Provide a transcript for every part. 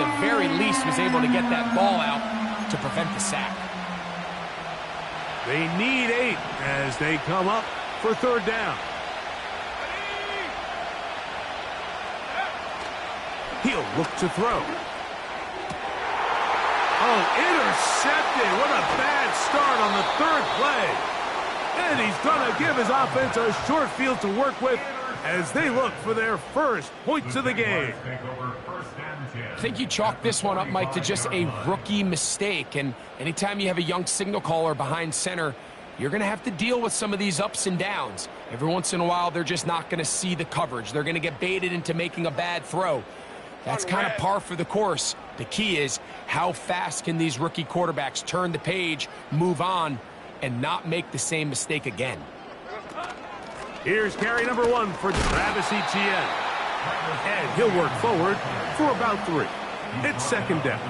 the very least was able to get that ball out to prevent the sack. They need 8 as they come up for third down. He'll look to throw. Oh, intercepted. What a bad start on the third play. And he's going to give his offense a short field to work with as they look for their first points of the game. I think you chalk this one up, Mike, to just a rookie mistake. And anytime you have a young signal caller behind center, you're going to have to deal with some of these ups and downs. Every once in a while, they're just not going to see the coverage. They're going to get baited into making a bad throw. That's kind of par for the course. The key is how fast can these rookie quarterbacks turn the page, move on, and not make the same mistake again. Here's carry number 1 for Travis Etienne. And he'll work forward for about 3. It's second down.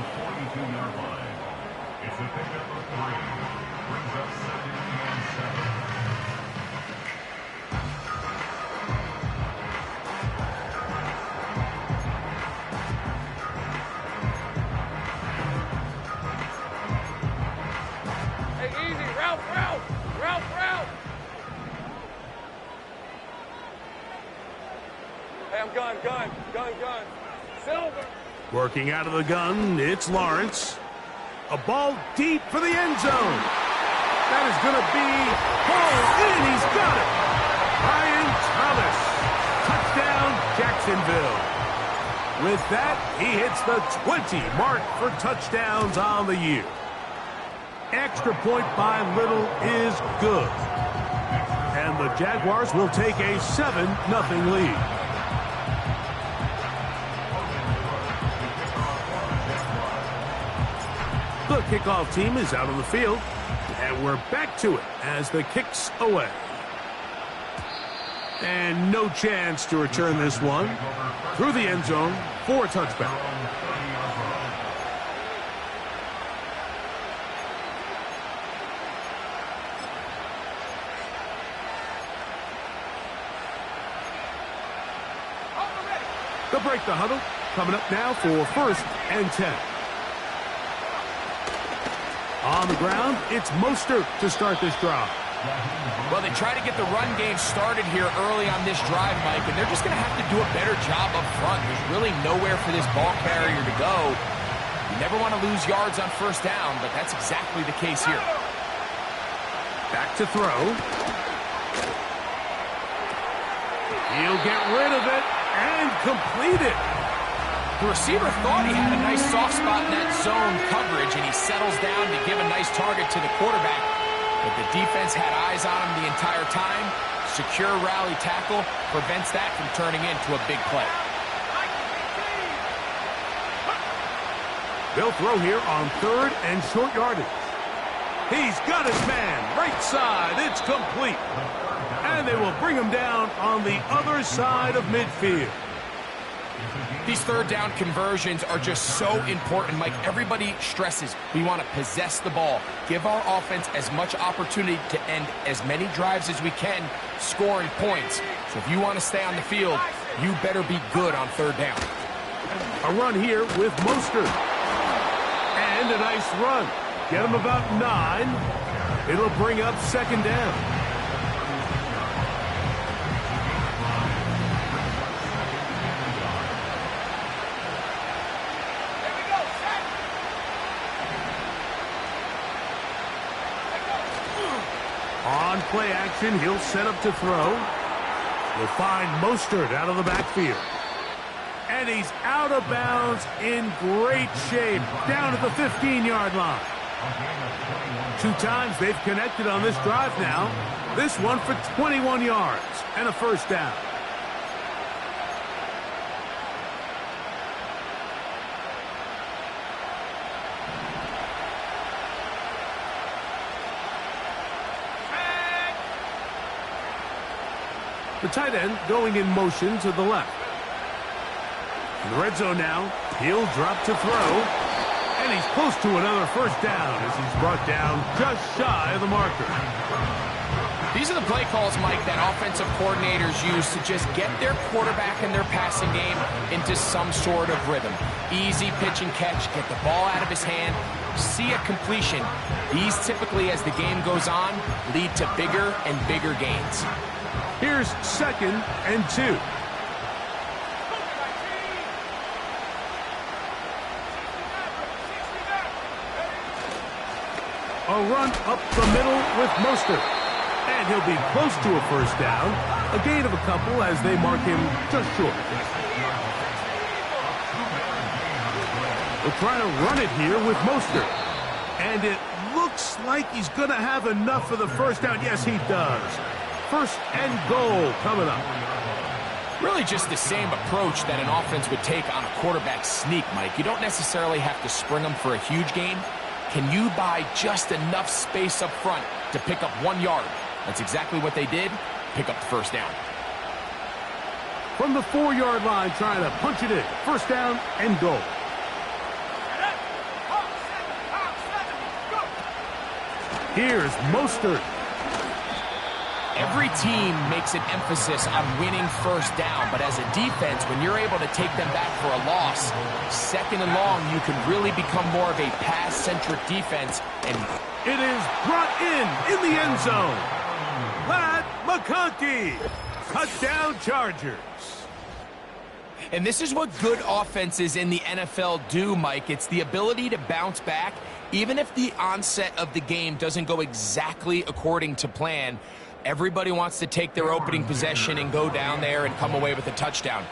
Gun. Silver. Working out of the gun, it's Lawrence. A ball deep for the end zone. That is going to be hauled in. He's got it. Ryan Thomas. Touchdown, Jacksonville. With that, he hits the 20 mark for touchdowns on the year. Extra point by Little is good. And the Jaguars will take a 7-0 lead. The kickoff team is out on the field, and we're back to it as the kick's away. And no chance to return this one through the end zone for a touchback. They'll break the huddle. Coming up now for 1st and 10. On the ground, it's Mostert to start this drive. Well, they try to get the run game started here early on this drive, Mike, and they're just going to have to do a better job up front. There's really nowhere for this ball carrier to go. You never want to lose yards on first down, but that's exactly the case here. Back to throw. He'll get rid of it and complete it. The receiver thought he had a nice soft spot in that zone coverage, and he settles down to give a nice target to the quarterback. But the defense had eyes on him the entire time. Secure rally tackle prevents that from turning into a big play. They'll throw here on 3rd and short yardage. He's got his man. Right side. It's complete. And they will bring him down on the other side of midfield. These third down conversions are just so important, Mike. Everybody stresses we want to possess the ball, give our offense as much opportunity to end as many drives as we can, scoring points. So if you want to stay on the field, you better be good on third down. A run here with Mostert. And a nice run. Get him about 9. It'll bring up second down. On play action, he'll set up to throw. We'll find Mostert out of the backfield. And he's out of bounds in great shape, down at the 15-yard line. 2 times they've connected on this drive now. This one for 21 yards and a first down. The tight end going in motion to the left. In the red zone now, he'll drop to throw. And he's close to another first down as he's brought down just shy of the marker. These are the play calls, Mike, that offensive coordinators use to just get their quarterback and their passing game into some sort of rhythm. Easy pitch and catch, get the ball out of his hand, see a completion. These typically, as the game goes on, lead to bigger and bigger gains. Here's 2nd and 2. A run up the middle with Mostert. And he'll be close to a first down. A gain of a couple as they mark him just short. We'll try to run it here with Mostert. And it looks like he's going to have enough for the first down. Yes, he does. 1st and goal coming up. Really just the same approach that an offense would take on a quarterback sneak, Mike. You don't necessarily have to spring them for a huge gain. Can you buy just enough space up front to pick up 1 yard? That's exactly what they did. Pick up the first down. From the 4-yard line, trying to punch it in. 1st down and goal. Here's Mostert. Every team makes an emphasis on winning first down, but as a defense, when you're able to take them back for a loss, 2nd and long, you can really become more of a pass-centric defense. And it is brought in the end zone. Pat McConkey, touchdown Chargers. And this is what good offenses in the NFL do, Mike. It's the ability to bounce back, even if the onset of the game doesn't go exactly according to plan. Everybody wants to take their opening possession and go down there and come away with a touchdown.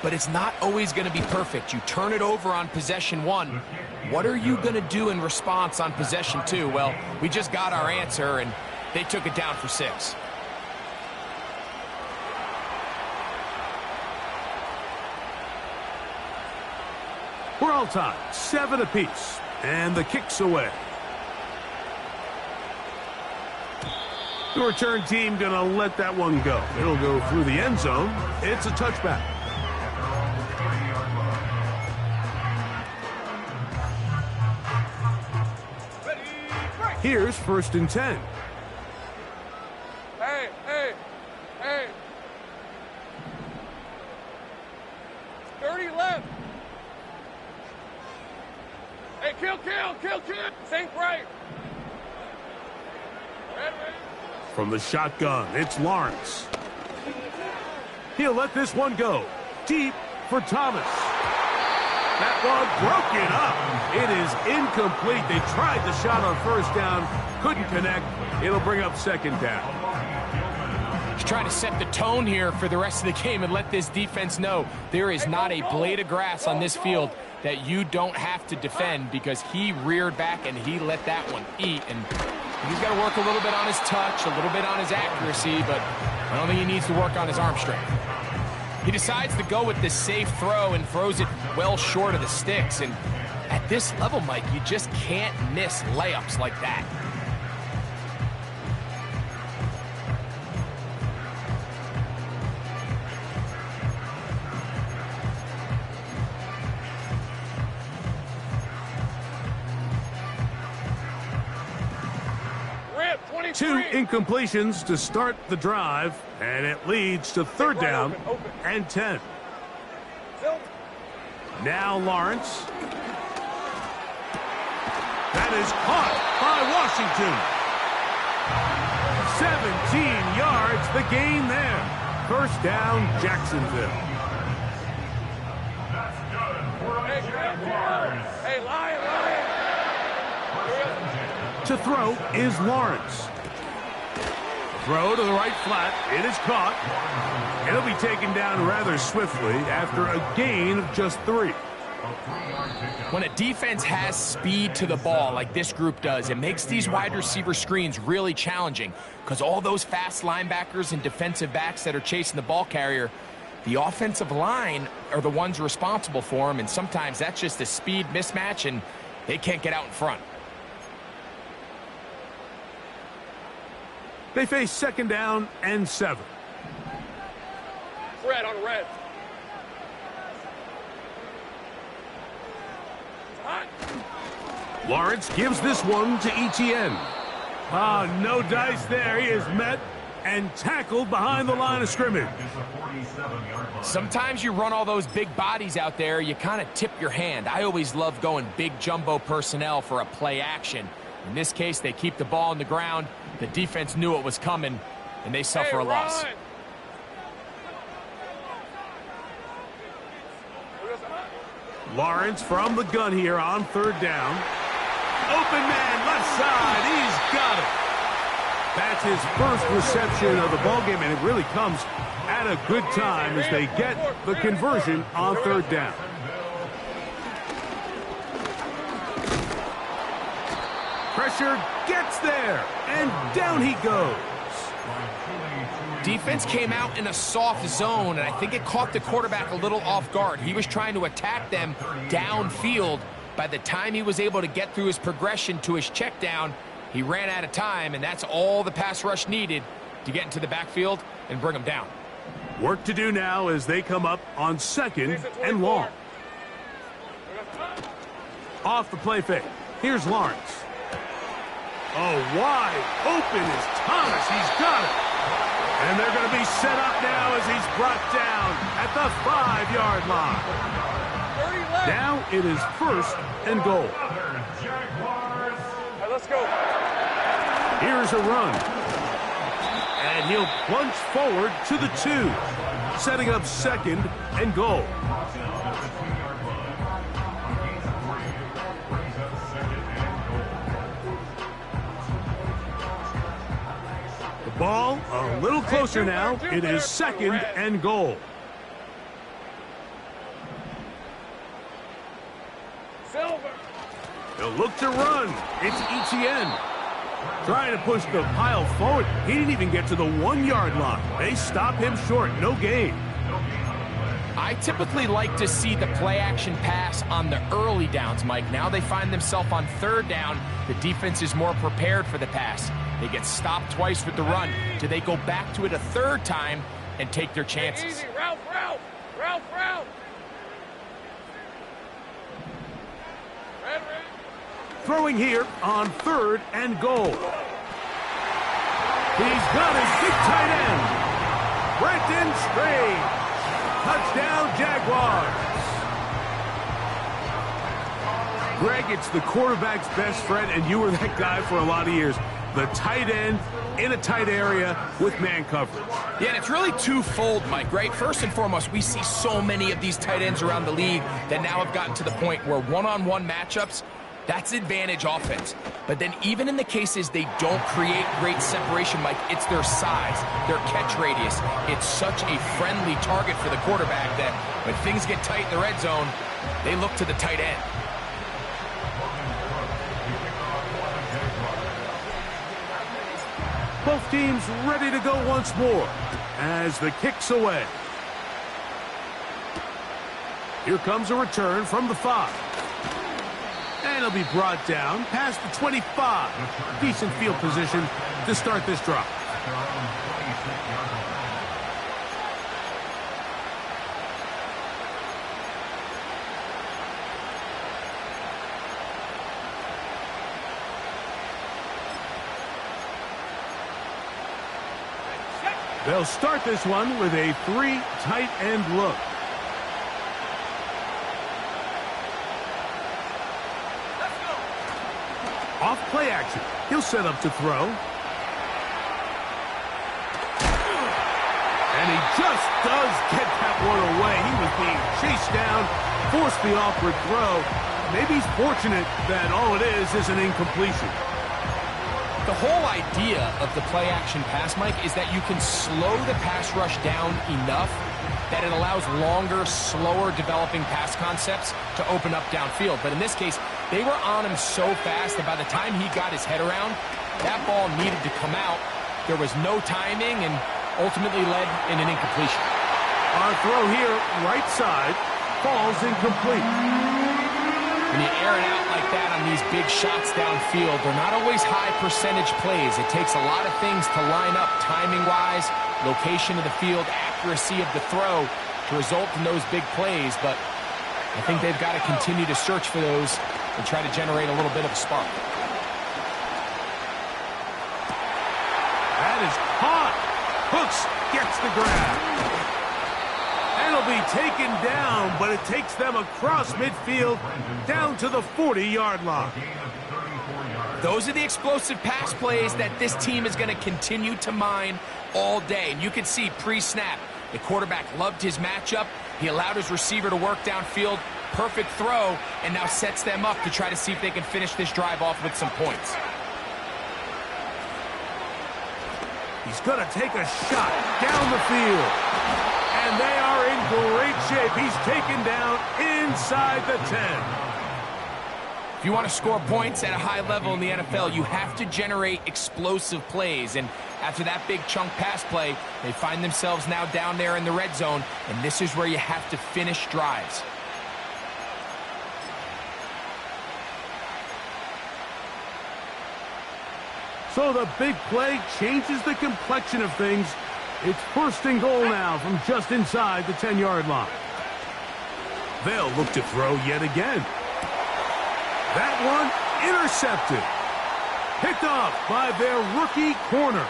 But it's not always going to be perfect. You turn it over on possession 1. What are you going to do in response on possession 2? Well, we just got our answer, and they took it down for 6. We're all tied, 7 apiece, and the kick's away. The return team going to let that one go. It'll go through the end zone. It's a touchback. Here's 1st and 10. Hey, hey, hey. 30 left. Hey, kill. Think right. Red. From the shotgun, it's Lawrence. He'll let this one go. Deep for Thomas. That one broken up. It is incomplete. They tried the shot on 1st down. Couldn't connect. It'll bring up 2nd down. He's trying to set the tone here for the rest of the game and let this defense know there is not a blade of grass on this field that you don't have to defend, because he reared back and he let that one eat. And he's got to work a little bit on his touch, a little bit on his accuracy, but I don't think he needs to work on his arm strength. He decides to go with the safe throw and throws it well short of the sticks. And at this level, Mike, you just can't miss layups like that. Two incompletions to start the drive, and it leads to 3rd down and 10. Now Lawrence. That is caught by Washington. 17 yards, the gain there. 1st down, Jacksonville. Hey, Lion. To throw is Lawrence. Throw to the right flat. It is caught. It'll be taken down rather swiftly after a gain of just 3. When a defense has speed to the ball like this group does, it makes these wide receiver screens really challenging, because all those fast linebackers and defensive backs that are chasing the ball carrier, the offensive line are the ones responsible for them, and sometimes that's just a speed mismatch, and they can't get out in front. They face 2nd down and 7. Red on red. Lawrence gives this one to Etienne. No dice there. He is met and tackled behind the line of scrimmage. Sometimes you run all those big bodies out there, you kind of tip your hand. I always love going big jumbo personnel for a play action. In this case, they keep the ball on the ground. The defense knew it was coming, and they suffer a loss. Lawrence from the gun here on third down. Open man, left side. He's got it. That's his first reception of the ballgame, and it really comes at a good time as they get the conversion on third down. Pressure gets there, and down he goes. Defense came out in a soft zone, and I think it caught the quarterback a little off guard. He was trying to attack them downfield. By the time he was able to get through his progression to his check down, he ran out of time, and that's all the pass rush needed to get into the backfield and bring him down. Work to do now as they come up on second and long. Off the play fake. Here's Lawrence. Oh, wide open is Thomas. He's got it. And they're going to be set up now as he's brought down at the 5-yard line. Now it is first and goal. Right, let's go. Here's a run. And he'll plunge forward to the 2, setting up second and goal. The ball a little closer now. It is second and goal. Silver. They'll look to run. It's Etienne. Trying to push the pile forward. He didn't even get to the 1-yard line. They stop him short. No gain. I typically like to see the play-action pass on the early downs, Mike. Now they find themselves on third down. The defense is more prepared for the pass. They get stopped twice with the run. Do they go back to it a third time and take their chances? Easy. Route. Red. Throwing here on third and goal. He's got his big tight end. Brenton Strange. Touchdown, Jaguars. Greg, it's the quarterback's best friend, and you were that guy for a lot of years. The tight end in a tight area with man coverage. Yeah, and it's really twofold, Mike, right? First and foremost, we see so many of these tight ends around the league that now have gotten to the point where one-on-one matchups, that's advantage offense. But then even in the cases they don't create great separation, Mike, it's their size, their catch radius. It's such a friendly target for the quarterback that when things get tight in the red zone, they look to the tight end. Both teams ready to go once more as the kick's away. Here comes a return from the 5. And he'll be brought down past the 25. Decent field position to start this drive. They'll start this one with a 3 tight end look. Off play action. He'll set up to throw. And he just does get that one away. He was being chased down, forced the awkward throw. Maybe he's fortunate that all it is an incompletion. The whole idea of the play-action pass, Mike, is that you can slow the pass rush down enough that it allows longer, slower developing pass concepts to open up downfield. But in this case, they were on him so fast that by the time he got his head around, that ball needed to come out. There was no timing and ultimately led in an incompletion. Our throw here, right side, falls incomplete. When you air it out like that on these big shots downfield, they're not always high percentage plays. It takes a lot of things to line up timing-wise, location of the field, accuracy of the throw to result in those big plays. But I think they've got to continue to search for those and try to generate a little bit of a spark. That is caught. Cooks gets the grab. And he'll be taken down, but it takes them across midfield down to the 40-yard line. Those are the explosive pass plays that this team is going to continue to mine all day. And you can see pre-snap, the quarterback loved his matchup. He allowed his receiver to work downfield. Perfect throw, and now sets them up to try to see if they can finish this drive off with some points. He's going to take a shot down the field. And they are in great shape. He's taken down inside the 10. If you want to score points at a high level in the NFL, you have to generate explosive plays. And after that big chunk pass play, they find themselves now down there in the red zone, and this is where you have to finish drives. So the big play changes the complexion of things. It's first and goal now from just inside the 10-yard line. They'll look to throw yet again. That one intercepted. Picked off by their rookie corner.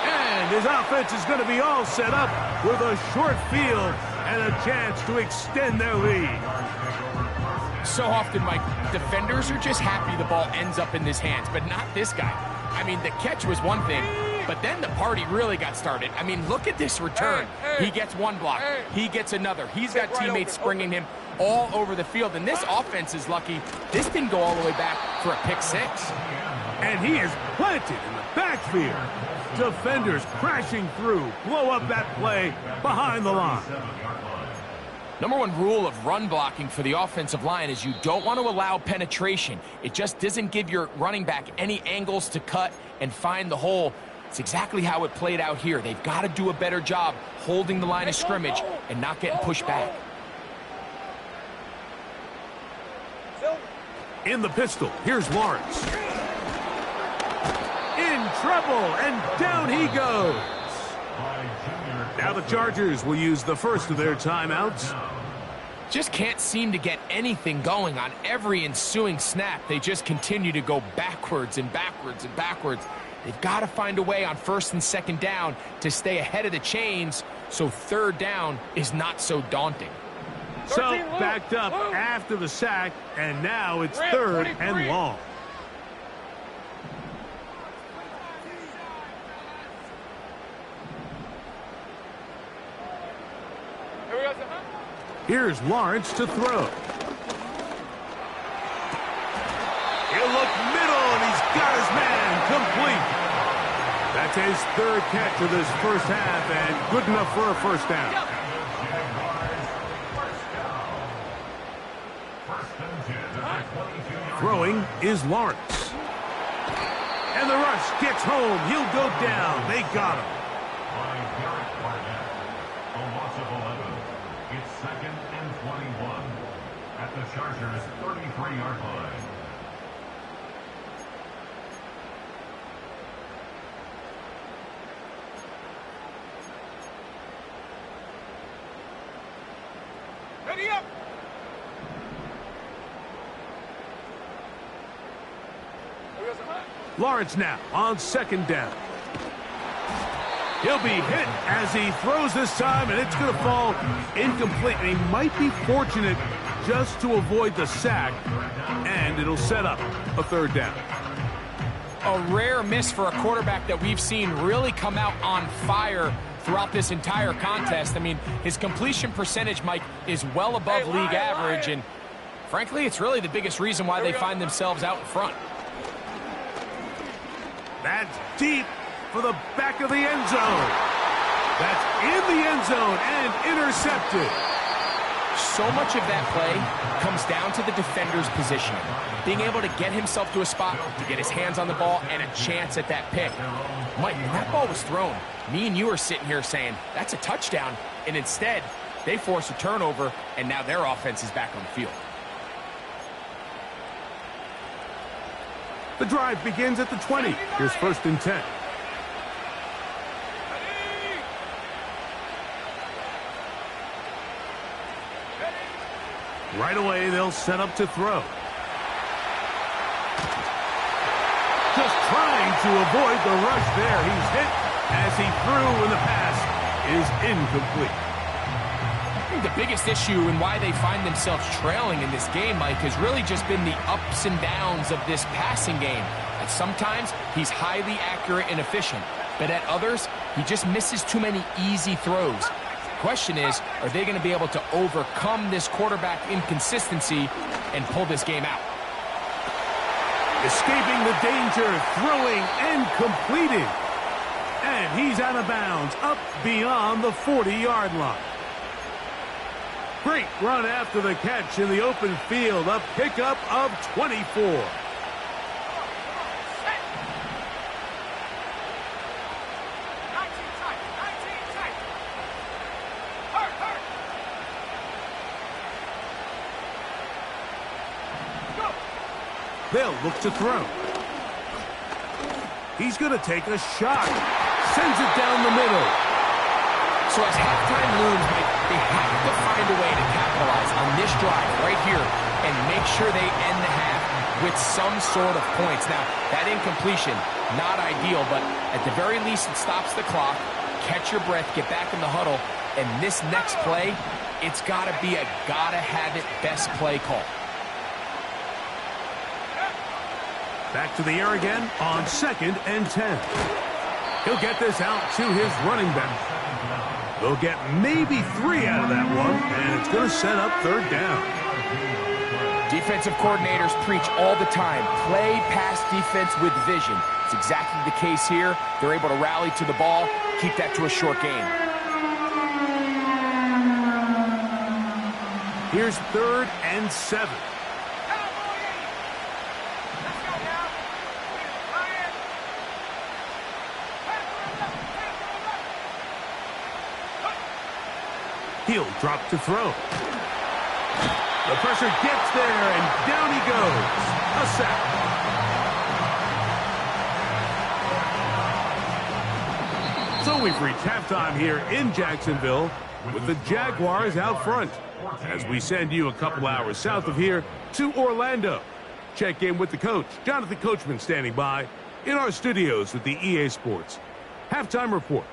And his offense is going to be all set up with a short field and a chance to extend their lead. So often, Mike, defenders are just happy the ball ends up in his hands, but not this guy. I mean, the catch was one thing, but then the party really got started. I mean, look at this return. He gets one block. He gets another. He's got teammates springing him all over the field, and this offense is lucky. This didn't go all the way back for a pick six. And he is planted in the backfield. Defenders crashing through, blow up that play behind the line. Number one rule of run blocking for the offensive line is you don't want to allow penetration. It just doesn't give your running back any angles to cut and find the hole. It's exactly how it played out here. They've got to do a better job holding the line of scrimmage and not getting pushed back. In the pistol, here's Lawrence. In trouble, and down he goes. Now the Chargers will use the first of their timeouts. Just can't seem to get anything going on every ensuing snap. They just continue to go backwards and backwards and backwards. They've got to find a way on first and second down to stay ahead of the chains so third down is not so daunting. So backed up after the sack, and now it's third and long. Here's Lawrence to throw. He'll look middle, and he's got his man complete. That's his third catch of this first half, and good enough for a first down. Throwing is Lawrence. And the rush gets home. He'll go down. They got him. It's second and 21 at the Chargers' 33-yard line. Ready up! Lawrence now on second down. He'll be hit as he throws this time, and it's going to fall incomplete. And he might be fortunate just to avoid the sack, and it'll set up a third down. A rare miss for a quarterback that we've seen really come out on fire throughout this entire contest. I mean, his completion percentage, Mike, is well above league average, and frankly, it's really the biggest reason why they find themselves out in front. That's deep for the back of the end zone. That's in the end zone and intercepted. So much of that play comes down to the defender's positioning. Being able to get himself to a spot, to get his hands on the ball, and a chance at that pick. Mike, when that ball was thrown, me and you are sitting here saying, that's a touchdown. And instead, they force a turnover, and now their offense is back on the field. The drive begins at the 20. Here's first and 10. Right away, they'll set up to throw. Just trying to avoid the rush there. He's hit as he threw, and the pass is incomplete. I think the biggest issue and why they find themselves trailing in this game, Mike, has really just been the ups and downs of this passing game. At sometimes, he's highly accurate and efficient, but at others, he just misses too many easy throws. The question is, are they going to be able to overcome this quarterback inconsistency and pull this game out? Escaping the danger, throwing and completing. And he's out of bounds, up beyond the 40-yard line. Great run after the catch in the open field, a pickup of 24. They'll look to throw. He's going to take a shot. Sends it down the middle. So as halftime looms, Mike, they have to find a way to capitalize on this drive right here and make sure they end the half with some sort of points. Now, that incompletion, not ideal, but at the very least it stops the clock. Catch your breath, get back in the huddle, and this next play, it's got to be a gotta-have-it best play call. Back to the air again on 2nd and 10. He'll get this out to his running back. They'll get maybe 3 out of that one, and it's going to set up 3rd down. Defensive coordinators preach all the time, play pass defense with vision. It's exactly the case here. They're able to rally to the ball, keep that to a short game. Here's 3rd and 7. He'll drop to throw. The pressure gets there, and down he goes. A sack. So we've reached halftime here in Jacksonville with the Jaguars out front as we send you a couple hours south of here to Orlando. Check in with the coach, Jonathan Coachman, standing by in our studios with the EA Sports Halftime Report.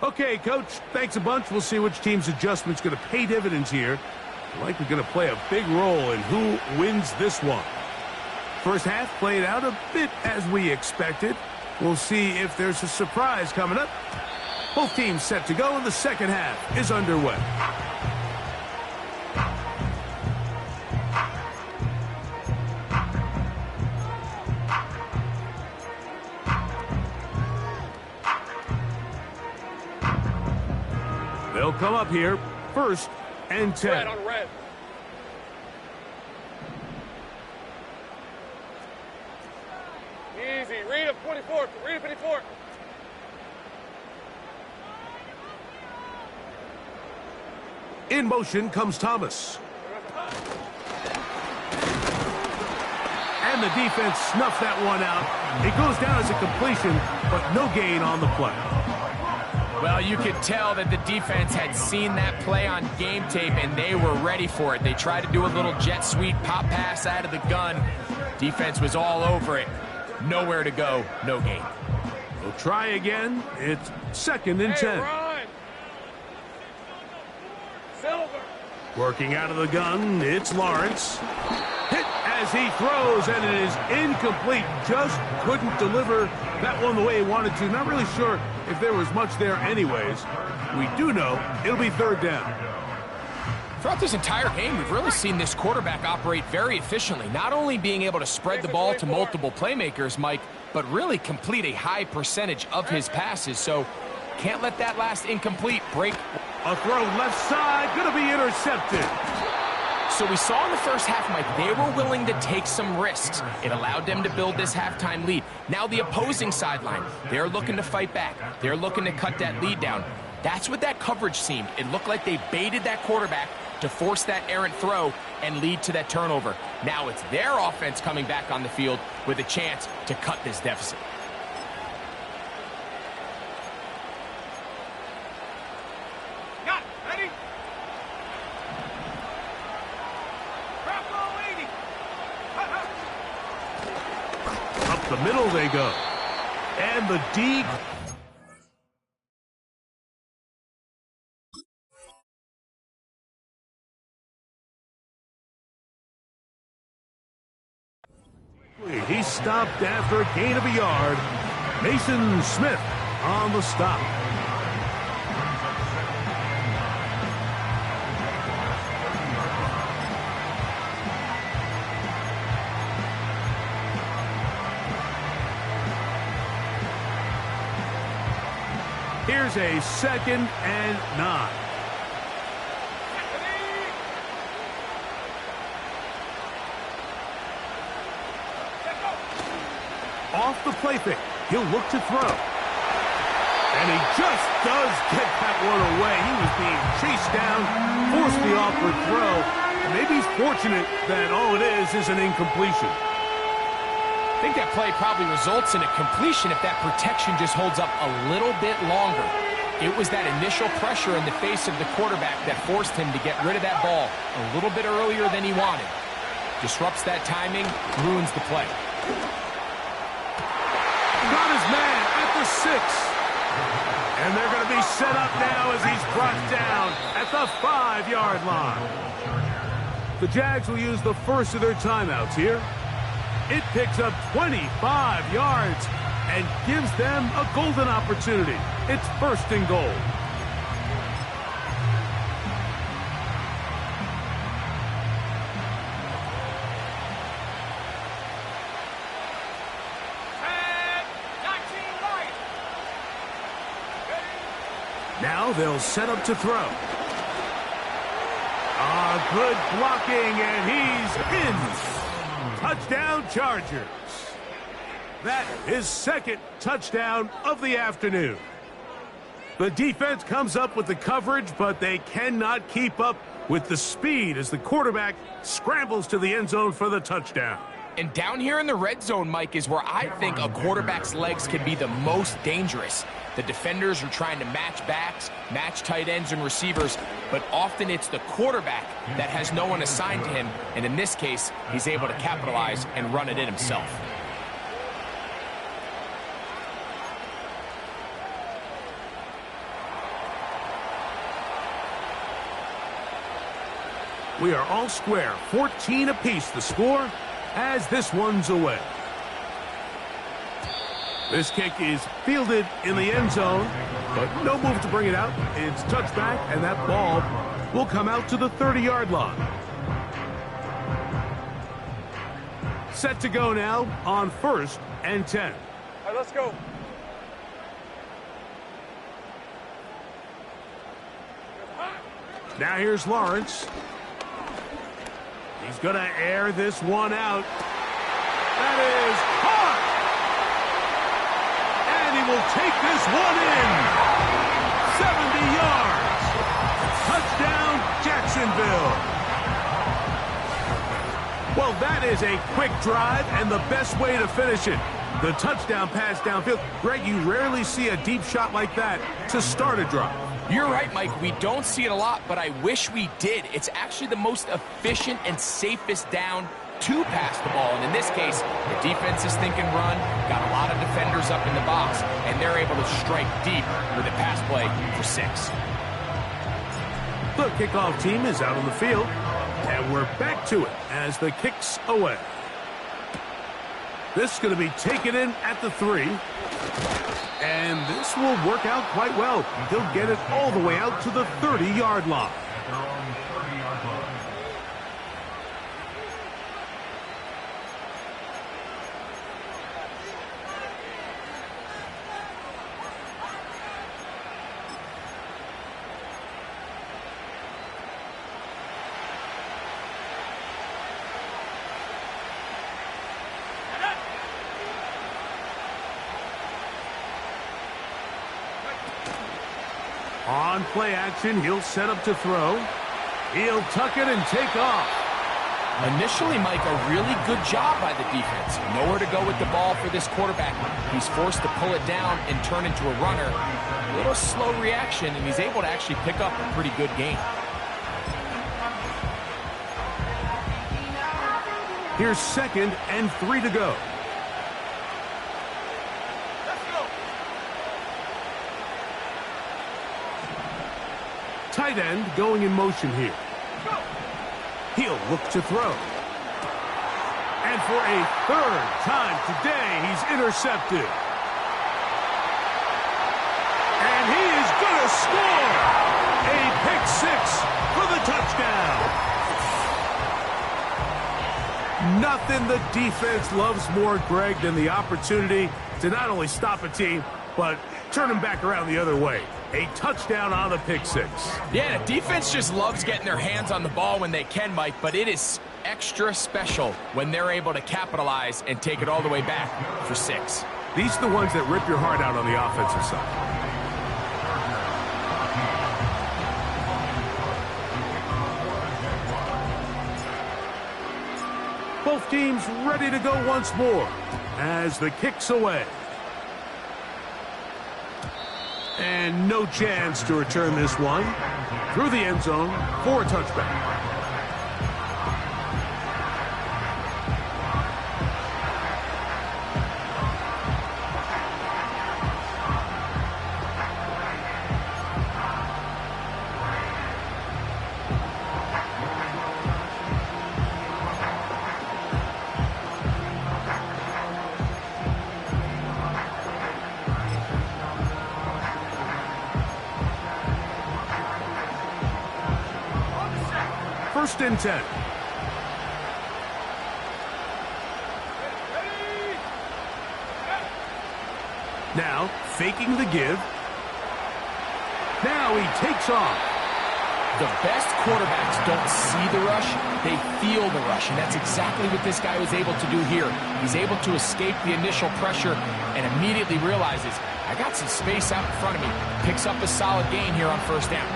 Okay, Coach, thanks a bunch. We'll see which team's adjustment's going to pay dividends here. Likely going to play a big role in who wins this one. First half played out a bit as we expected. We'll see if there's a surprise coming up. Both teams set to go, and the second half is underway. They'll come up here, 1st and 10. Red on red. Easy. Read him, 24. Read him, 24. In motion comes Thomas. And the defense snuffed that one out. It goes down as a completion, but no gain on the play. Well, you could tell that the defense had seen that play on game tape, and they were ready for it. They tried to do a little jet sweep pop pass out of the gun. Defense was all over it. Nowhere to go, no gain. We'll try again. It's 2nd and 10. Run. Silver. Working out of the gun, it's Lawrence. Hit as he throws, and it is incomplete. Just couldn't deliver that one the way he wanted to. Not really sure if there was much there anyways. We do know it'll be 3rd down. Throughout this entire game, we've really seen this quarterback operate very efficiently, not only being able to spread the ball to multiple playmakers, Mike, but really complete a high percentage of his passes. So can't let that last incomplete break. A throw left side, going to be intercepted. So we saw in the first half, Mike, they were willing to take some risks. It allowed them to build this halftime lead. Now the opposing sideline, they're looking to fight back. They're looking to cut that lead down. That's what that coverage seemed. It looked like they baited that quarterback to force that errant throw and lead to that turnover. Now it's their offense coming back on the field with a chance to cut this deficit. Got it. Ready? Drop ball 80. Up the middle they go. And the D. He stopped after a gain of a yard. Mason Smith on the stop. Here's a 2nd and 9. Off the play fake. He'll look to throw. And he just does get that one away. He was being chased down, forced the awkward throw. And maybe he's fortunate that all it is an incompletion. I think that play probably results in a completion if that protection just holds up a little bit longer. It was that initial pressure in the face of the quarterback that forced him to get rid of that ball a little bit earlier than he wanted. Disrupts that timing, ruins the play. Got his man at the 6. And they're going to be set up now as he's brought down at the 5-yard line. The Jags will use the first of their timeouts here. It picks up 25 yards and gives them a golden opportunity. It's 1st and goal. Now they'll set up to throw. Good blocking, and he's in. Touchdown, Chargers. That is 2nd touchdown of the afternoon. The defense comes up with the coverage, but they cannot keep up with the speed as the quarterback scrambles to the end zone for the touchdown. And down here in the red zone, Mike, is where I think a quarterback's legs can be the most dangerous. The defenders are trying to match backs, match tight ends and receivers, but often it's the quarterback that has no one assigned to him, and in this case, he's able to capitalize and run it in himself. We are all square, 14 apiece the score, as this one's away. This kick is fielded in the end zone, but no move to bring it out. It's touchback, and that ball will come out to the 30-yard line. Set to go now on 1st and 10. All right, let's go. Now here's Lawrence. He's going to air this one out. That is caught! And he will take this one in. 70 yards. Touchdown, Jacksonville. Well, that is a quick drive and the best way to finish it. The touchdown pass downfield. Greg, you rarely see a deep shot like that to start a drive. You're right, Mike. We don't see it a lot, but I wish we did. It's actually the most efficient and safest down to pass the ball. And in this case, the defense is thinking run, got a lot of defenders up in the box, and they're able to strike deep with a pass play for 6. The kickoff team is out on the field, and we're back to it as the kick's away. This is going to be taken in at the 3. And this will work out quite well. He'll get it all the way out to the 30-yard line. Their own 30-yard line. On play action, he'll set up to throw. He'll tuck it and take off. Initially, Mike, a really good job by the defense. Nowhere to go with the ball for this quarterback. He's forced to pull it down and turn into a runner. A little slow reaction, and he's able to actually pick up a pretty good gain. Here's 2nd and 3 to go. Let's go. Tight end going in motion here. Go. He'll look to throw. And for a 3rd time today, he's intercepted. And he is going to score! A pick 6 for the touchdown. Nothing the defense loves more, Greg, than the opportunity to not only stop a team, but turn them back around the other way. A touchdown on the pick 6. Yeah, the defense just loves getting their hands on the ball when they can, Mike, but it is extra special when they're able to capitalize and take it all the way back for 6. These are the ones that rip your heart out on the offensive side. Both teams ready to go once more as the kick's away. And no chance to return this one through the end zone for a touchback. First and 10. Now, faking the give. Now he takes off. The best quarterbacks don't see the rush, they feel the rush, and that's exactly what this guy was able to do here. He's able to escape the initial pressure and immediately realizes, I got some space out in front of me. Picks up a solid gain here on 1st down.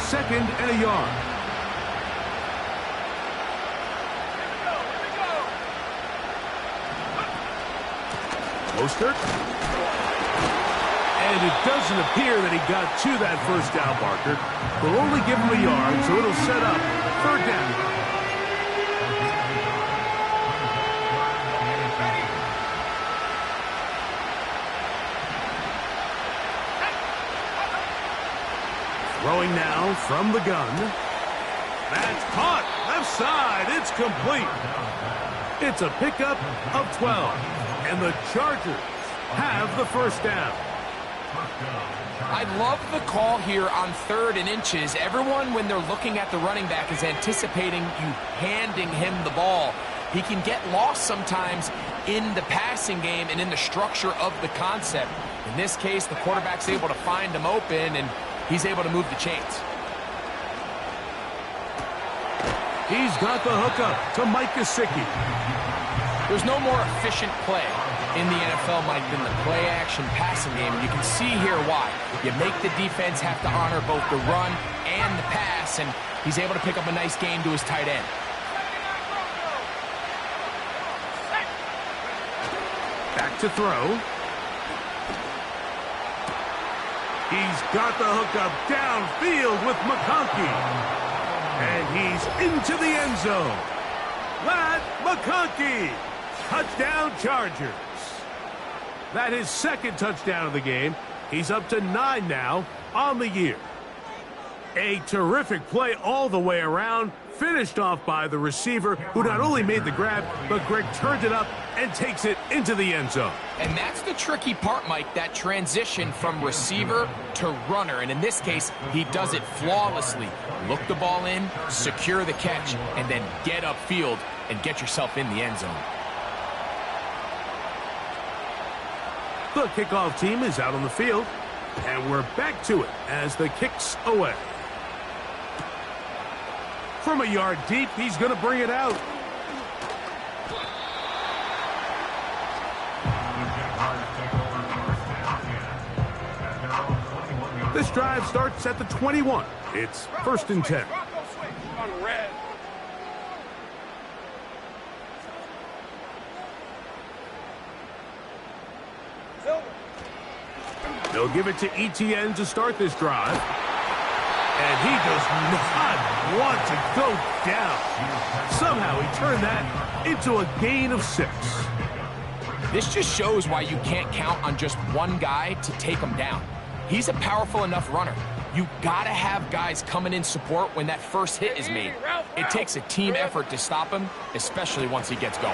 2nd and a yard. Mostert. And it doesn't appear that he got to that 1st down marker. We'll only give him a yard, so it'll set up 3rd down. Throwing now from the gun. That's caught. Left side. It's complete. It's a pickup of 12. And the Chargers have the 1st down. I love the call here on 3rd and inches. Everyone, when they're looking at the running back, is anticipating you handing him the ball. He can get lost sometimes in the passing game and in the structure of the concept. In this case, the quarterback's able to find him open, and he's able to move the chains. He's got the hookup to Mike Gesicki. There's no more efficient play in the NFL, Mike, than the play-action passing game. And you can see here why. You make the defense have to honor both the run and the pass, and he's able to pick up a nice gain to his tight end. Back to throw. He's got the hookup downfield with McConkey. And he's into the end zone. Ladd McConkey. Touchdown Chargers. That is 2nd touchdown of the game. He's up to 9 now on the year. A terrific play all the way around. Finished off by the receiver, who not only made the grab, but Greg turned it up and takes it into the end zone. And that's the tricky part, Mike, that transition from receiver to runner. And in this case, he does it flawlessly. Look the ball in, secure the catch, and then get upfield and get yourself in the end zone. The kickoff team is out on the field, and we're back to it as the kick's away. From a yard deep, he's going to bring it out. This drive starts at the 21. It's 1st and 10. Bronco swing on red. Silver. They'll give it to Etienne to start this drive. And he does not want to go down. Somehow he turned that into a gain of 6. This just shows why you can't count on just one guy to take him down. He's a powerful enough runner. You gotta have guys coming in support when that first hit is made. It takes a team effort to stop him, especially once he gets going.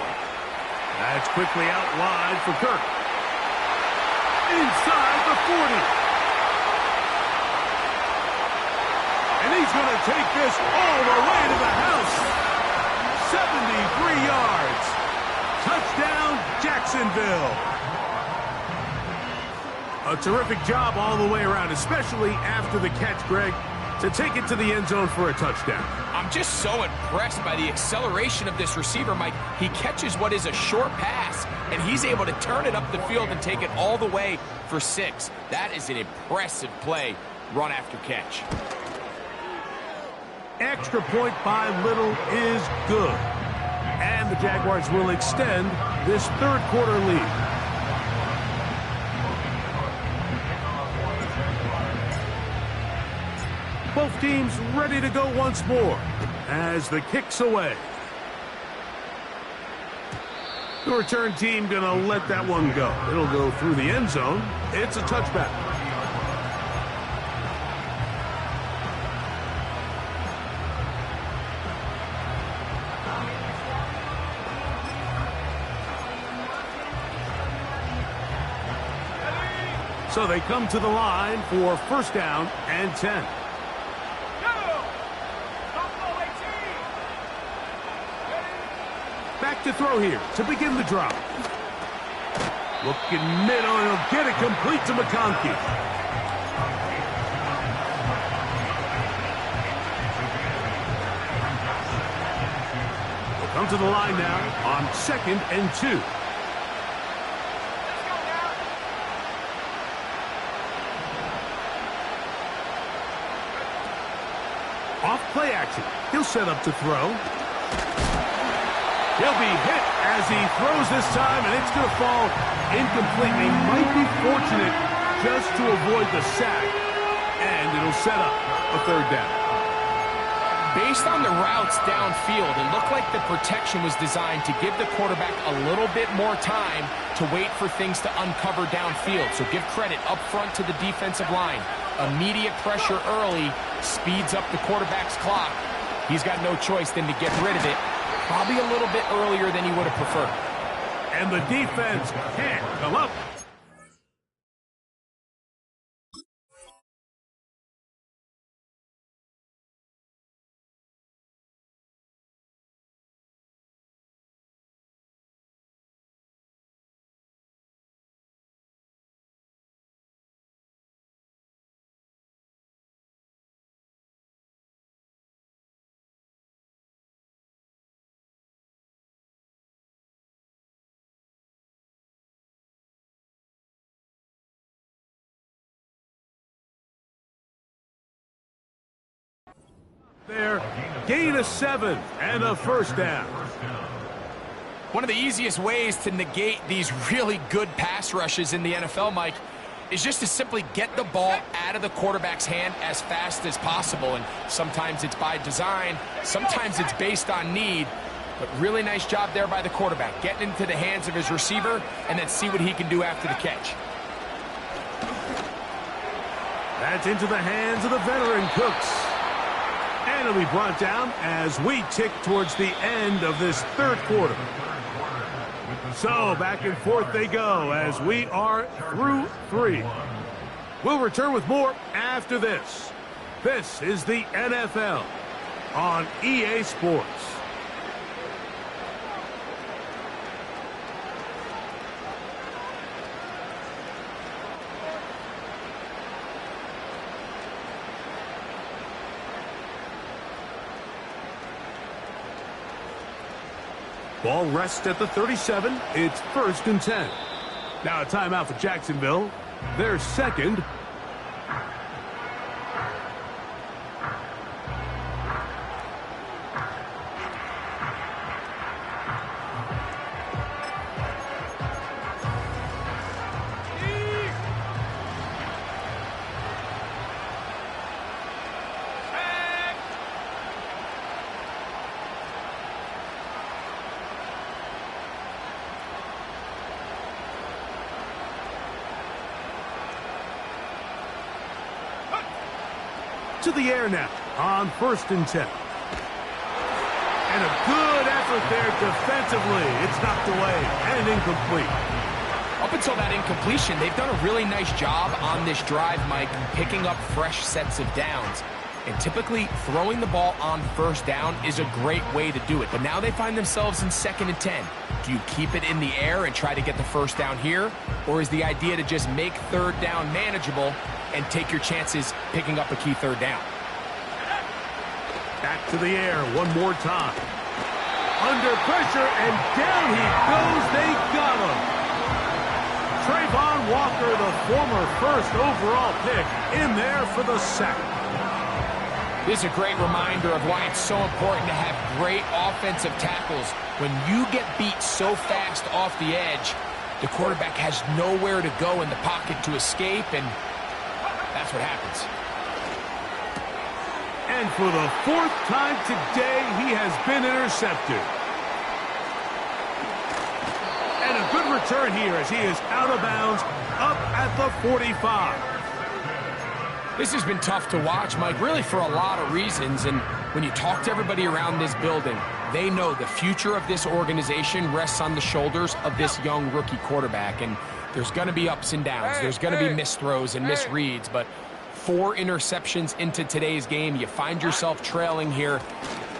That's quickly out wide for Kirk. Inside the 40. And he's going to take this all the way to the house. 73 yards. Touchdown, Jacksonville. A terrific job all the way around, especially after the catch, Greg, to take it to the end zone for a touchdown. I'm just so impressed by the acceleration of this receiver, Mike. He catches what is a short pass, and he's able to turn it up the field and take it all the way for 6. That is an impressive play, run after catch. Extra point by Little is good. And the Jaguars will extend this third quarter lead. Both teams ready to go once more as the kick's away. The return team going to let that one go. It'll go through the end zone. It's a touchback. So they come to the line for 1st down and 10. Back to throw here to begin the drive. Looking middle, and he'll get it complete to McConkey. We'll come to the line now on 2nd and 2. Off play action. He'll set up to throw. He'll be hit as he throws this time, and it's going to fall incomplete. He might be fortunate just to avoid the sack, and it'll set up a 3rd down. Based on the routes downfield, it looked like the protection was designed to give the quarterback a little bit more time to wait for things to uncover downfield. So give credit up front to the defensive line. Immediate pressure early speeds up the quarterback's clock. He's got no choice than to get rid of it. Probably a little bit earlier than he would have preferred. And the defense can't come up. There, gain of 7 and a 1st down. One of the easiest ways to negate these really good pass rushes in the NFL, Mike, is just to simply get the ball out of the quarterback's hand as fast as possible. And sometimes it's by design, sometimes it's based on need. But really nice job there by the quarterback, getting into the hands of his receiver and then see what he can do after the catch. That's into the hands of the veteran Cooks. And it'll be brought down as we tick towards the end of this 3rd quarter. So back and forth they go as we are through 3. We'll return with more after this. This is the NFL on EA Sports. Ball rests at the 37. It's 1st and 10. Now a timeout for Jacksonville. Their 2nd. to the air now on 1st and 10. And a good effort there defensively. It's knocked away and incomplete. Up until that incompletion, they've done a really nice job on this drive, Mike, picking up fresh sets of downs. And typically, throwing the ball on 1st down is a great way to do it. But now they find themselves in 2nd and 10. Do you keep it in the air and try to get the 1st down here? Or is the idea to just make 3rd down manageable and take your chances picking up a key 3rd down? Back to the air one more time. Under pressure, and down he goes. They got him. Trayvon Walker, the former 1st overall pick, in there for the sack. This is a great reminder of why it's so important to have great offensive tackles. When you get beat so fast off the edge, the quarterback has nowhere to go in the pocket to escape, and that's what happens. And for the 4th time today, he has been intercepted. And a good return here as he is out of bounds up at the 45. This has been tough to watch, Mike, really for a lot of reasons. And when you talk to everybody around this building, they know the future of this organization rests on the shoulders of this young rookie quarterback. And there's going to be ups and downs. There's going to be missed throws and misreads, but 4 interceptions into today's game. You find yourself trailing here.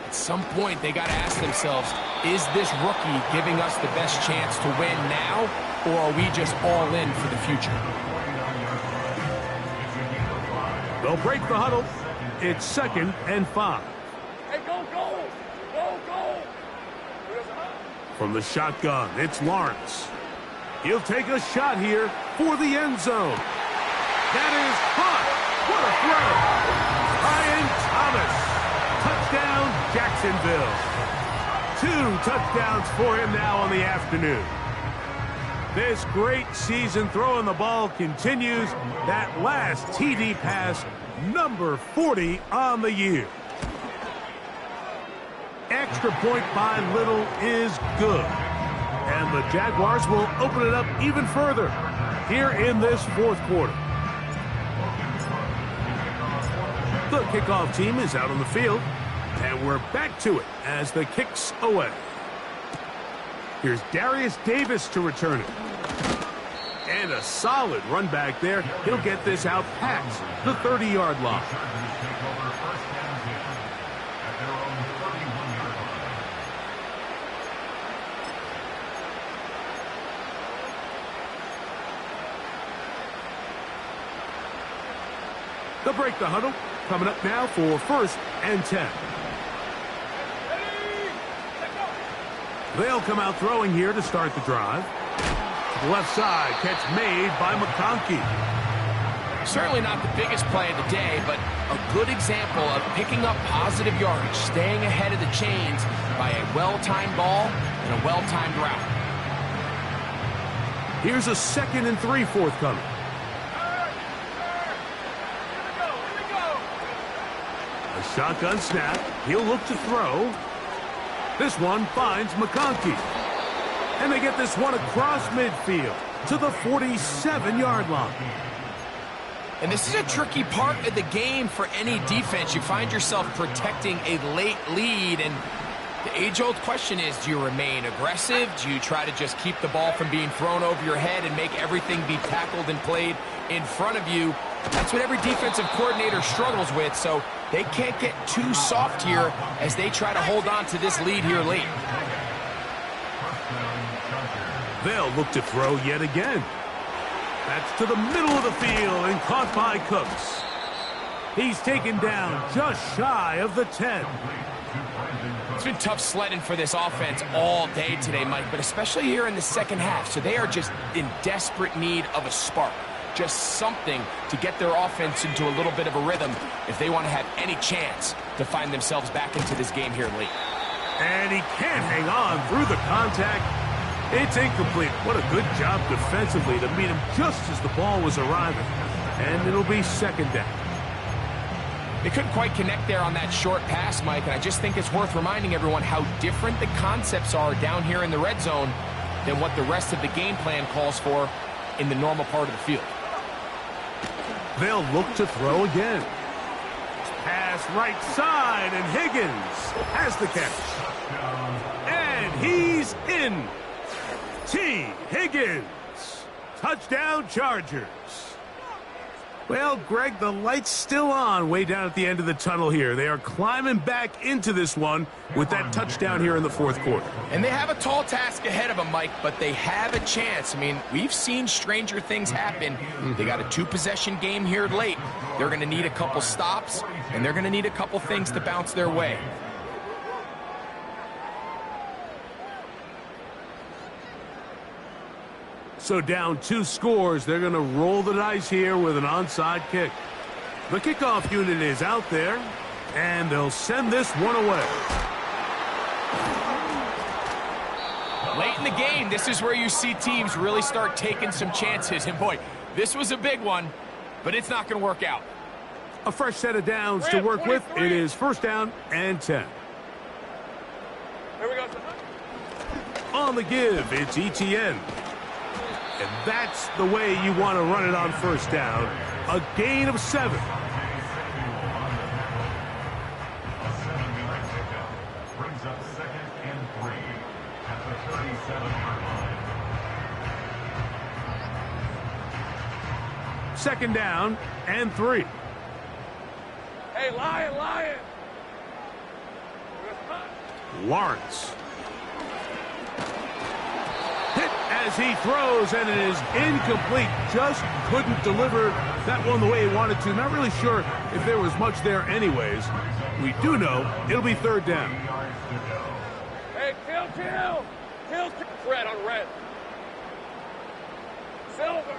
At some point, they got to ask themselves, is this rookie giving us the best chance to win now, or are we just all in for the future? They'll break the huddle. It's 2nd and 5. Hey, go, go! Go, go! From the shotgun, it's Lawrence. He'll take a shot here for the end zone. That is hot. What a throw. Ryan Thomas. Touchdown, Jacksonville. 2 touchdowns for him now on the afternoon. This great season throwing the ball continues. That last TD pass, number 40 on the year. Extra point by Little is good. And the Jaguars will open it up even further here in this 4th quarter. The kickoff team is out on the field, and we're back to it as the kick's away. Here's Darius Davis to return it. And a solid run back there. He'll get this out past the 30-yard line. They'll break the huddle. Coming up now for 1st and 10. They'll come out throwing here to start the drive. To the left side, catch made by McConkey. Certainly not the biggest play of the day, but a good example of picking up positive yardage, staying ahead of the chains by a well-timed ball and a well-timed route. Here's a 2nd and 3 forthcoming. A shotgun snap. He'll look to throw. This one finds McConkey. And they get this one across midfield to the 47-yard line. And this is a tricky part of the game for any defense. You find yourself protecting a late lead, and the age-old question is, do you remain aggressive? Do you try to just keep the ball from being thrown over your head and make everything be tackled and played in front of you? That's what every defensive coordinator struggles with, so they can't get too soft here as they try to hold on to this lead here late. They'll look to throw yet again. That's to the middle of the field and caught by Cooks. He's taken down just shy of the 10. It's been tough sledding for this offense all day today, Mike, but especially here in the second half. So they are just in desperate need of a spark. Just something to get their offense into a little bit of a rhythm if they want to have any chance to find themselves back into this game here late. And he can't hang on through the contact. It's incomplete. What a good job defensively to meet him just as the ball was arriving. And it'll be 2nd down. They couldn't quite connect there on that short pass, Mike, and I just think it's worth reminding everyone how different the concepts are down here in the red zone than what the rest of the game plan calls for in the normal part of the field. They'll look to throw again. Pass right side, and Higgins has the catch. And he's in. T. Higgins. Touchdown, Chargers. Well, Greg, the light's still on way down at the end of the tunnel here. They are climbing back into this one with that touchdown here in the fourth quarter. And they have a tall task ahead of them, Mike, but they have a chance. I mean, we've seen stranger things happen. They got a 2-possession game here late. They're going to need a couple stops, and they're going to need a couple things to bounce their way. So down 2 scores, they're going to roll the dice here with an onside kick. The kickoff unit is out there, and they'll send this one away. Late in the game, this is where you see teams really start taking some chances. And boy, this was a big one, but it's not going to work out. A fresh set of downs to work with. It is first down and 10. Here we go. On the give, it's ETN. And that's the way you want to run it on first down. A gain of 7. A 7-yard pickup brings up 2nd and 3 at the 37-yard line. Second down and 3. Hey, Lion. Lawrence. Hit as he throws, and it is incomplete. Just couldn't deliver that one the way he wanted to. Not really sure if there was much there anyways. We do know it'll be third down. Hey, kill. Red on red. Silver.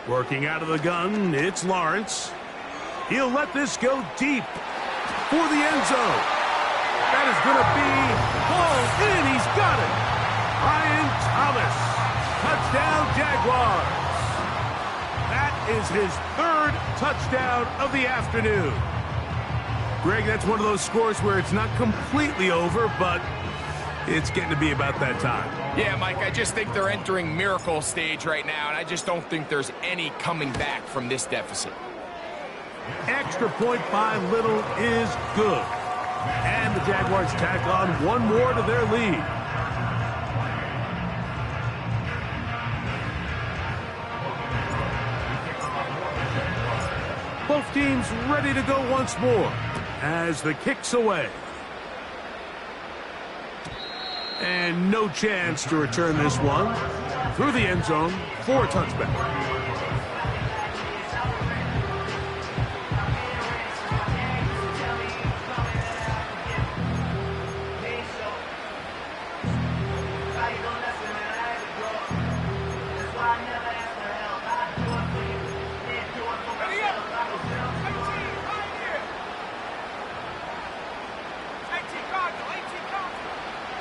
Working out of the gun, it's Lawrence. He'll let this go deep for the end zone. That is going to be hauled in. He's got it. Ryan Thomas. Touchdown, Jaguars. That is his 3rd touchdown of the afternoon. Greg, that's one of those scores where it's not completely over, but it's getting to be about that time. Yeah, Mike, I just think they're entering miracle stage right now, and I just don't think there's any coming back from this deficit. Extra point by Little is good. And the Jaguars tack on one more to their lead. Both teams ready to go once more as the kick's away. And no chance to return this one through the end zone for a touchback.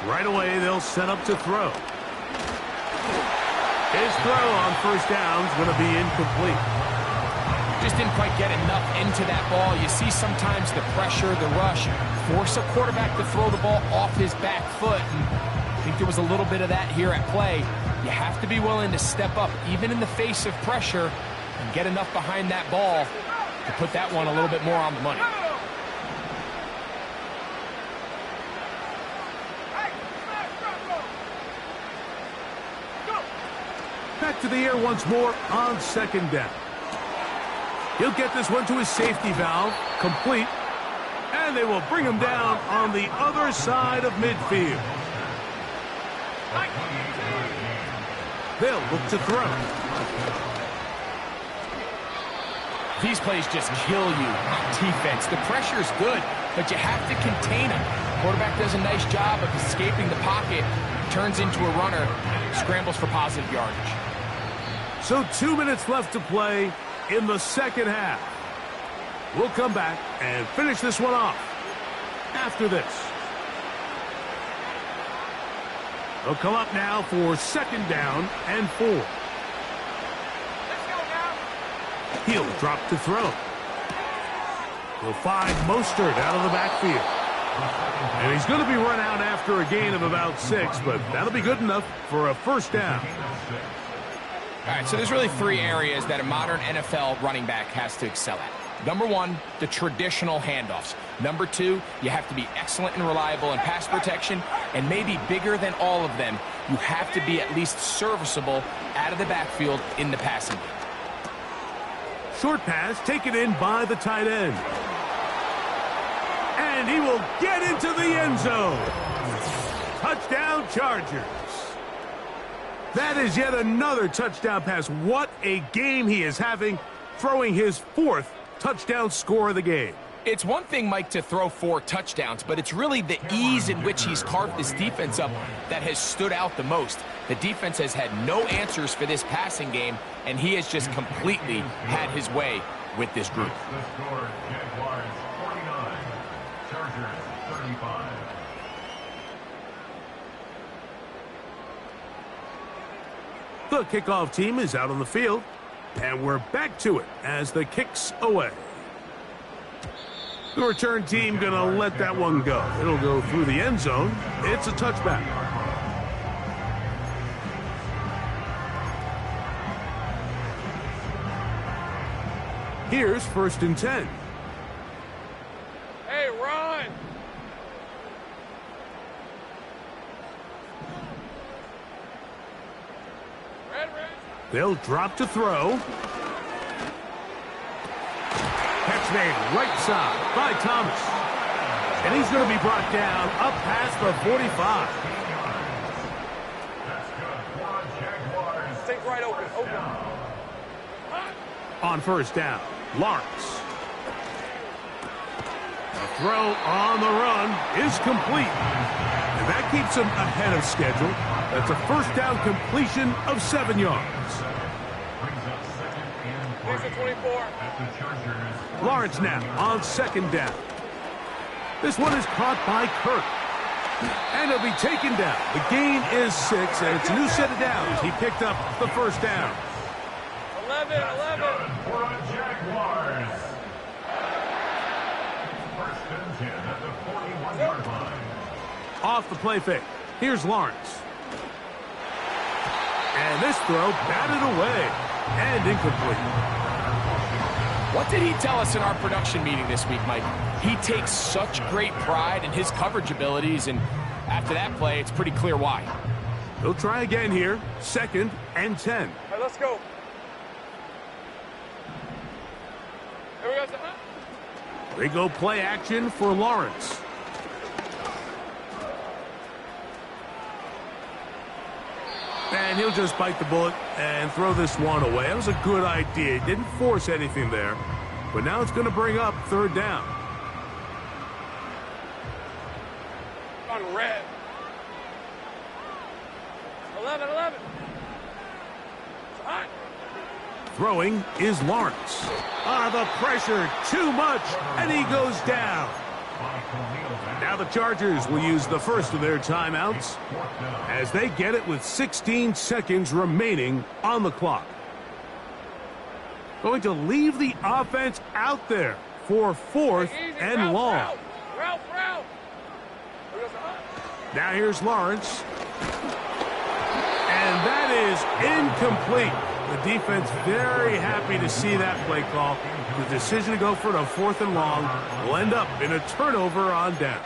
Right away, they'll set up to throw. His throw on first down is going to be incomplete. Just didn't quite get enough into that ball. You see sometimes the pressure, the rush, force a quarterback to throw the ball off his back foot. And I think there was a little bit of that here at play. You have to be willing to step up, even in the face of pressure, and get enough behind that ball to put that one a little bit more on the money. Back to the air once more on second down. He'll get this one to his safety valve, complete, and they will bring him down on the other side of midfield. They'll look to throw. These plays just kill you on defense. The pressure is good, but you have to contain them. Quarterback does a nice job of escaping the pocket, turns into a runner, scrambles for positive yardage. So 2 minutes left to play in the second half. We'll come back and finish this one off after this. They'll come up now for second down and 4. He'll drop to throw. He'll find Mostert out of the backfield. And he's going to be run out after a gain of about 6, but that'll be good enough for a first down. All right, so there's really 3 areas that a modern NFL running back has to excel at. Number one, the traditional handoffs. Number two, you have to be excellent and reliable in pass protection, and maybe bigger than all of them, you have to be at least serviceable out of the backfield in the passing game. Short pass taken in by the tight end. And he will get into the end zone. Touchdown, Chargers. That is yet another touchdown pass. What a game he is having, throwing his 4th touchdown score of the game. It's one thing, Mike, to throw 4 touchdowns, but it's really the ease in which he's carved this defense up that has stood out the most. The defense has had no answers for this passing game, and he has just completely had his way with this group. The score, Jaguars 49, Chargers 35. The kickoff team is out on the field, and we're back to it as the kick's away. The return team going to let that one go. It'll go through the end zone. It's a touchback. Here's 1st and 10. Hey, run! Red. They'll drop to throw. Catch made right side by Thomas. And he's going to be brought down up past the 45. That's good for Jaguars. Think right open. On 1st down, Lawrence. The throw on the run is complete. And that keeps him ahead of schedule. That's a 1st down completion of 7 yards. Brings up 2nd and 3. Here's the 24. At the Chargers. Lawrence now on 2nd down. This one is caught by Kirk. And he'll be taken down. The gain is 6, and it's a new set of downs. He picked up the 1st down. 11. Good for the Jaguars. 1st and 10 at the 41-yard line. Off the play fake. Here's Lawrence. And this throw batted away and incomplete. What did he tell us in our production meeting this week, Mike? He takes such great pride in his coverage abilities, and after that play, it's pretty clear why. He'll try again here. 2nd and 10. All right, let's go. Here we go. They go play action for Lawrence. And he'll just bite the bullet and throw this one away. That was a good idea. He didn't force anything there. But now it's going to bring up 3rd down. On red. 11. Hot. Throwing is Lawrence. The pressure, too much, and he goes down. Now the Chargers will use the 1st of their timeouts as they get it with 16 seconds remaining on the clock. Going to leave the offense out there for 4th and long. Route. Now here's Lawrence. And that is incomplete. The defense very happy to see that play call. The decision to go for it on 4th and long will end up in a turnover on downs.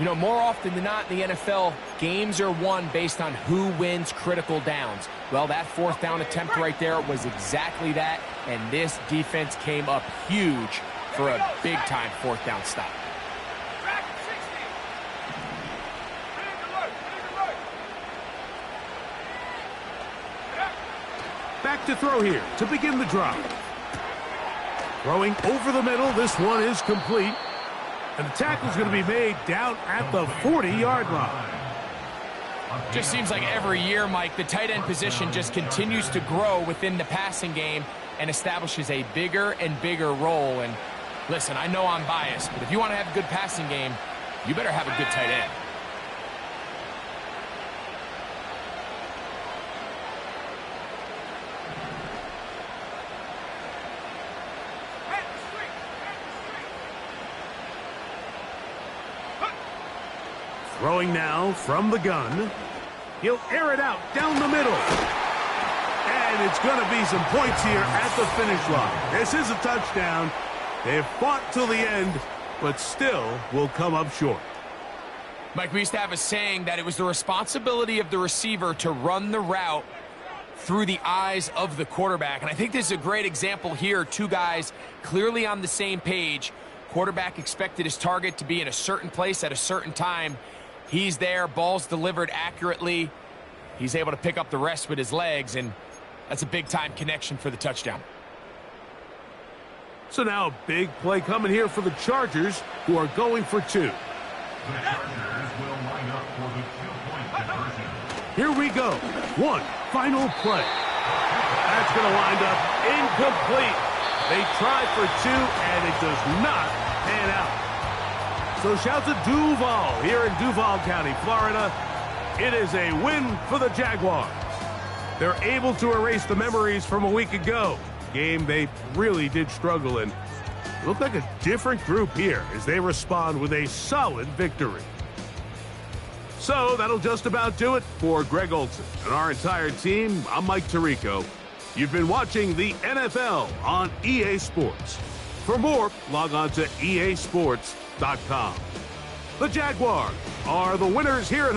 You know, more often than not in the NFL, games are won based on who wins critical downs. Well, that 4th down attempt right there was exactly that, and this defense came up huge for a big-time 4th down stop. Back to throw here to begin the drive. Throwing over the middle, this one is complete. And the tackle's going to be made down at the 40-yard line. Just seems like every year, Mike, the tight end position just continues to grow within the passing game and establishes a bigger and bigger role. And listen, I know I'm biased, but if you want to have a good passing game, you better have a good tight end. Throwing now from the gun. He'll air it out down the middle. And And it's going to be some points here at the finish line. This is a touchdown. They've fought till the end, but still will come up short. Mike, we used to have a saying that it was the responsibility of the receiver to run the route through the eyes of the quarterback. And I think this is a great example here. Two guys clearly on the same page. Quarterback expected his target to be in a certain place at a certain time. He's there, ball's delivered accurately. He's able to pick up the rest with his legs, and that's a big-time connection for the touchdown. So now a big play coming here for the Chargers, who are going for two. The Chargers will line up for the two-point conversion. Here we go. One final play. That's going to wind up incomplete. They tried for two, and it does not pan out. So shout to Duval here in Duval County, Florida. It is a win for the Jaguars. They're able to erase the memories from a week ago. Game they really did struggle in. It looked like a different group here as they respond with a solid victory. So that'll just about do it for Greg Olsen and our entire team. I'm Mike Tirico. You've been watching the NFL on EA Sports. For more, log on to easports.com. The Jaguars are the winners here at